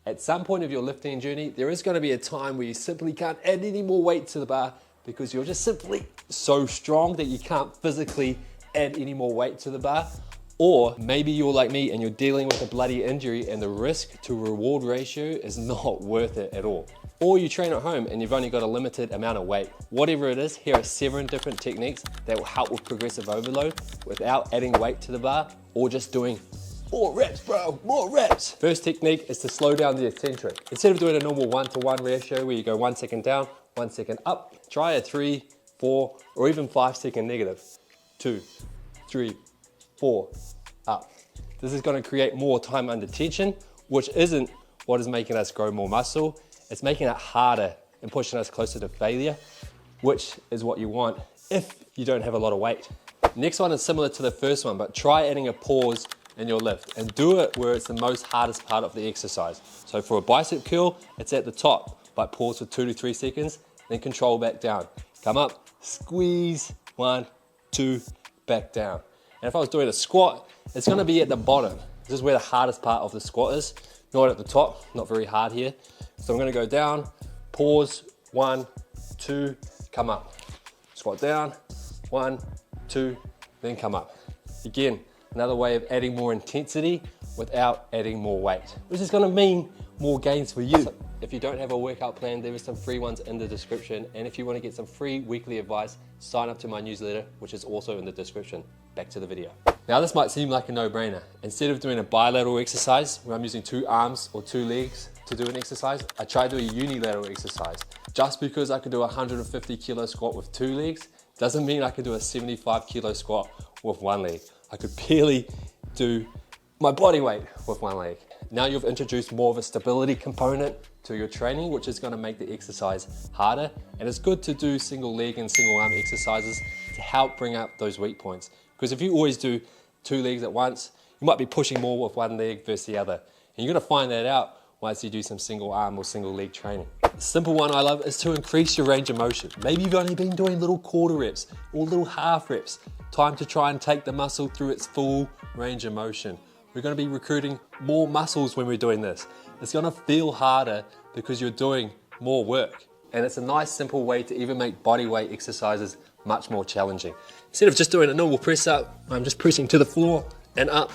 At some point of your lifting journey, there is going to be a time where you simply can't add any more weight to the bar because you're just simply so strong that you can't physically add any more weight to the bar. Or maybe you're like me and you're dealing with a bloody injury and the risk to reward ratio is not worth it at all. Or you train at home and you've only got a limited amount of weight. Whatever it is, here are 7 different techniques that will help with progressive overload without adding weight to the bar or just doing more reps, bro, more reps. First technique is to slow down the eccentric. Instead of doing a normal 1-to-1 ratio where you go 1 second down, 1 second up, try a 3, 4, or even 5 second negative. 2, 3, 4, up. This is going to create more time under tension, which isn't what is making us grow more muscle. It's making it harder and pushing us closer to failure, which is what you want if you don't have a lot of weight. Next one is similar to the first one, but try adding a pause in your lift and do it where it's the most hardest part of the exercise. So for a bicep curl, it's at the top, but pause for 2 to 3 seconds, then control back down. Come up, squeeze, 1, 2, back down. And if I was doing a squat, it's gonna be at the bottom. This is where the hardest part of the squat is, not at the top, not very hard here. So I'm gonna go down, pause, 1, 2, come up. Squat down, 1, 2, then come up. Again, another way of adding more intensity without adding more weight, which is gonna mean more gains for you. So if you don't have a workout plan, there are some free ones in the description. And if you wanna get some free weekly advice, sign up to my newsletter, which is also in the description. Back to the video. Now this might seem like a no-brainer. Instead of doing a bilateral exercise where I'm using 2 arms or 2 legs to do an exercise, I try to do a unilateral exercise. Just because I can do a 150 kilo squat with 2 legs doesn't mean I can do a 75 kilo squat with 1 leg. I could barely do my body weight with 1 leg. Now you've introduced more of a stability component to your training, which is going to make the exercise harder. And it's good to do single leg and single arm exercises to help bring up those weak points. Because if you always do 2 legs at once, you might be pushing more with 1 leg versus the other. And you're going to find that out once you do some single arm or single leg training. The simple one I love is to increase your range of motion. Maybe you've only been doing little quarter reps or little half reps. Time to try and take the muscle through its full range of motion. We're going to be recruiting more muscles when we're doing this. It's going to feel harder because you're doing more work. And it's a nice simple way to even make body weight exercises much more challenging. Instead of just doing a normal press up, I'm just pressing to the floor and up.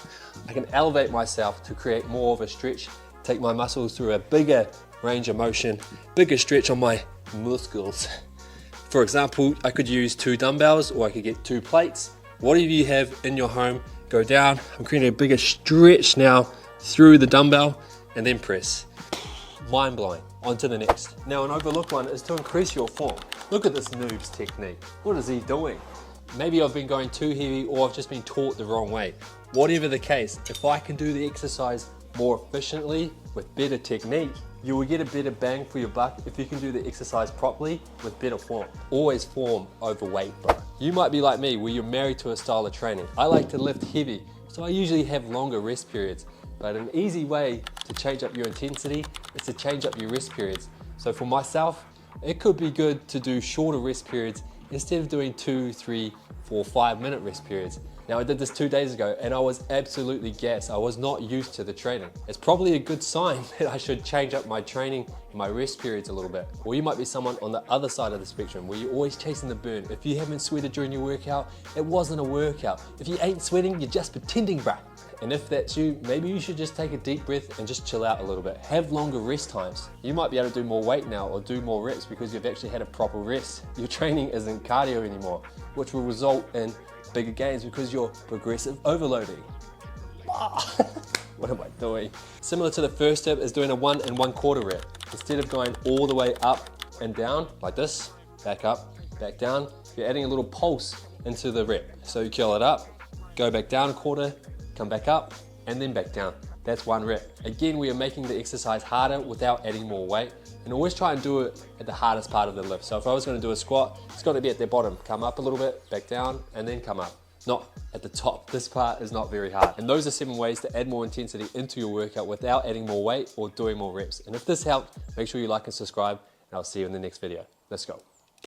I can elevate myself to create more of a stretch, take my muscles through a bigger range of motion, bigger stretch on my muscles. For example, I could use 2 dumbbells or I could get 2 plates. Whatever you have in your home, go down. I'm creating a bigger stretch now through the dumbbell and then press. Mind blowing. On to the next. Now an overlooked one is to increase your form. Look at this noob's technique. What is he doing? Maybe I've been going too heavy or I've just been taught the wrong way. Whatever the case, if I can do the exercise more efficiently with better technique, you will get a better bang for your buck if you can do the exercise properly with better form. Always form over weight, bro. You might be like me where you're married to a style of training. I like to lift heavy, so I usually have longer rest periods. But an easy way to change up your intensity is to change up your rest periods. So for myself, it could be good to do shorter rest periods instead of doing 2, 3, 4, 5 minute rest periods. Now I did this 2 days ago and I was absolutely gassed. I was not used to the training. It's probably a good sign that I should change up my training and my rest periods a little bit. Or you might be someone on the other side of the spectrum where you're always chasing the burn. If you haven't sweated during your workout, it wasn't a workout. If you ain't sweating, you're just pretending, bruh. And if that's you, maybe you should just take a deep breath and just chill out a little bit. Have longer rest times. You might be able to do more weight now or do more reps because you've actually had a proper rest. Your training isn't cardio anymore, which will result in bigger gains because you're progressive overloading. What am I doing? Similar to the first step is doing a 1 1/4 rep. Instead of going all the way up and down like this, back up, back down, you're adding a little pulse into the rep. So you curl it up, go back down a quarter, come back up, and then back down. That's 1 rep. Again, we are making the exercise harder without adding more weight. And always try and do it at the hardest part of the lift. So if I was going to do a squat, it's got to be at the bottom. Come up a little bit, back down, and then come up. Not at the top. This part is not very hard. And those are 7 ways to add more intensity into your workout without adding more weight or doing more reps. And if this helped, make sure you like and subscribe, and I'll see you in the next video. Let's go.